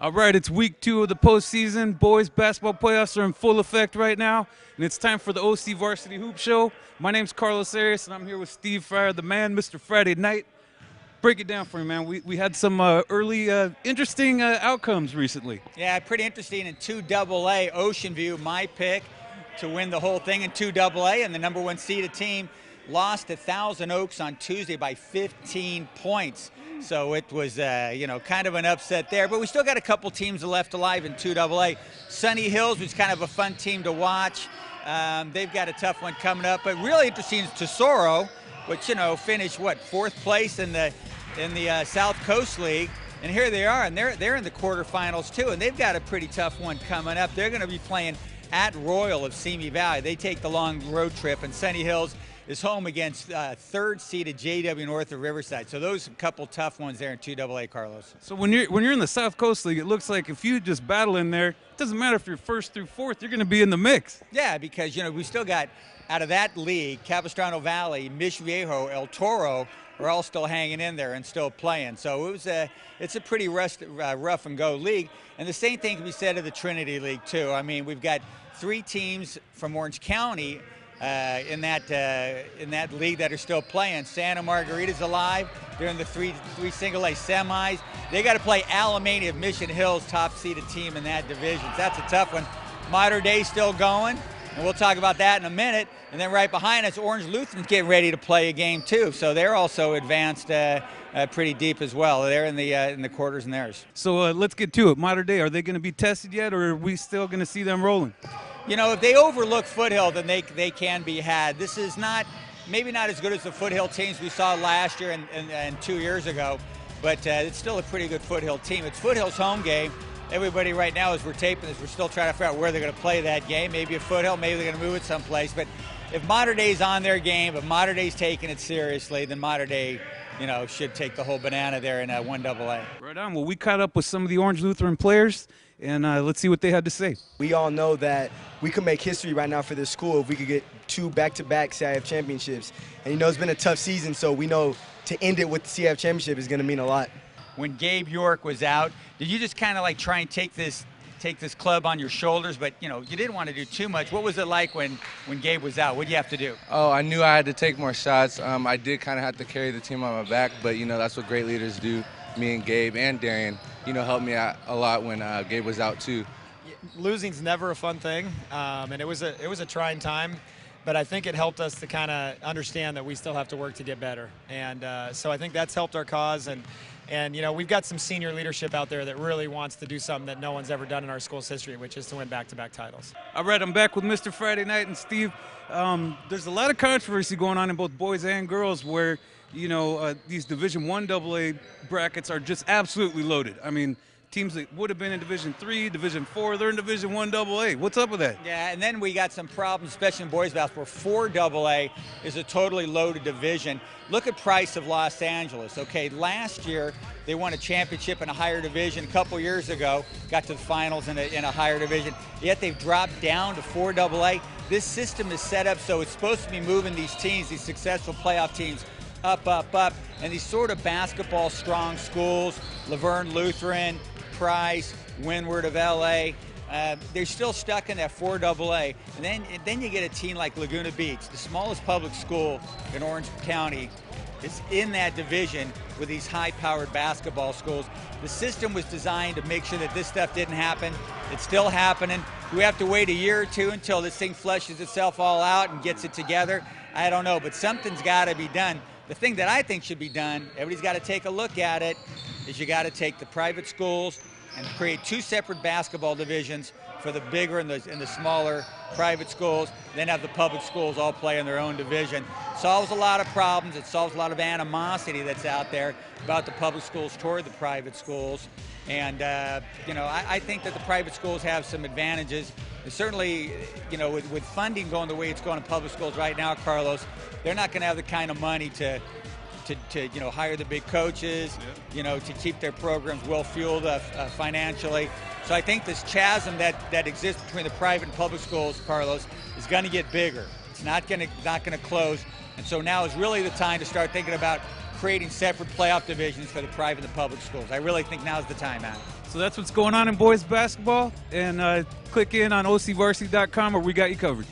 All right, it's week 2 of the postseason. Boys basketball playoffs are in full effect right now, and it's time for the OCVarsity Hoop Show. My name's Carlos Arias, and I'm here with Steve Fryer, the man, Mr. Friday Night. Break it down for me, man. We had some early interesting outcomes recently. Yeah, pretty interesting in 2AA. Ocean View, my pick to win the whole thing in 2AA, and the number 1 seeded team lost to Thousand Oaks on Tuesday by 15 points. So it was, kind of an upset there. But we still got a couple teams left alive in 2AA. Sunny Hills was kind of a fun team to watch. They've got a tough one coming up. But really interesting is Tesoro, which, finished, 4th place in the South Coast League. And here they are, and they're in the quarterfinals too. And they've got a pretty tough one coming up. They're going to be playing at Royal of Simi Valley. They take the long road trip, and Sunny Hills is home against 3rd seeded JW North of Riverside. So those are a couple tough ones there in 2AA, Carlos. So when you're in the South Coast League, it looks like if you just battle in there, it doesn't matter if you're 1st through 4th, you're going to be in the mix. Yeah, because we still got out of that league, Capistrano Valley, Mission Viejo, El Toro are all still hanging in there and still playing. So it's a pretty rough and go league. And the same thing can be said of the Trinity League too. I mean, we've got 3 teams from Orange County in that league that are still playing. Santa Margarita's alive. They're in the three single A semis. They got to play Alameda of Mission Hills, top seeded team in that division. So that's a tough one. Modern Day still going, and we'll talk about that in a minute. And then right behind us, Orange Lutheran's getting ready to play a game too. So they're also advanced pretty deep as well. They're in the quarters and theirs. So let's get to it. Modern Day, are they going to be tested yet, or are we still going to see them rolling? If they overlook Foothill, then they can be had. This is maybe not as good as the Foothill teams we saw last year and 2 years ago, but it's still a pretty good Foothill team. It's Foothill's home game. Everybody right now, as we're taping this, we're still trying to figure out where they're going to play that game. Maybe at Foothill, maybe they're going to move it someplace. But if Modern Day's on their game, if Modern Day's taking it seriously, then Modern Day, should take the whole banana there in 1AA. Right on. Well, we caught up with some of the Orange Lutheran players, and let's see what they had to say. We all know that we could make history right now for this school if we could get 2 back-to-back CIF championships. And it's been a tough season, so we know to end it with the CIF championship is going to mean a lot. When Gabe York was out, did you just kind of try and take this club on your shoulders, but you didn't want to do too much? What was it like when Gabe was out? What did you have to do? Oh, I knew I had to take more shots. I did kind of have to carry the team on my back, but that's what great leaders do. Me and Gabe and Darian, helped me out a lot when Gabe was out too. Losing's never a fun thing, and it was a trying time, but I think it helped us to kind of understand that we still have to work to get better, and so I think that's helped our cause. And we've got some senior leadership out there that really wants to do something that no one's ever done in our school's history, which is to win back-to-back titles. All right, I'm back with Mr. Friday Night and Steve. There's a lot of controversy going on in both boys and girls where, these Division I AA brackets are just absolutely loaded. I mean, teams that would have been in Division III, Division IV, they're in Division I AA. What's up with that? Yeah, and then we got some problems, especially in boys basketball. 4AA is a totally loaded division. Look at Price of Los Angeles. Okay, last year they won a championship in a higher division. A couple years ago, got to the finals in a higher division. Yet they've dropped down to 4AA. This system is set up so it's supposed to be moving these teams, these successful playoff teams, up, up, up. And these sort of basketball strong schools, Laverne Lutheran, Price, Windward of LA, they're still stuck in that 4AA. And then you get a team like Laguna Beach, the smallest public school in Orange County, is in that division with these high-powered basketball schools. The system was designed to make sure that this stuff didn't happen. It's still happening. Do we have to wait a year or two until this thing flushes itself all out and gets it together? I don't know, but something's got to be done. The thing that I think should be done, everybody's got to take a look at it, is you got to take the private schools and create 2 separate basketball divisions for the bigger and the smaller private schools, then have the public schools all play in their own division. Solves a lot of problems. It solves a lot of animosity that's out there about the public schools toward the private schools. And, I think that the private schools have some advantages. And certainly, with funding going the way it's going in public schools right now, Carlos, they're not going to have the kind of money to hire the big coaches, to keep their programs well-fueled financially. So I think this chasm that exists between the private and public schools, Carlos, is going to get bigger. It's not going to close. And so now is really the time to start thinking about creating separate playoff divisions for the private and the public schools. I really think now's the time, man. So that's what's going on in boys basketball. And click in on OCVarsity.com, where we got you covered.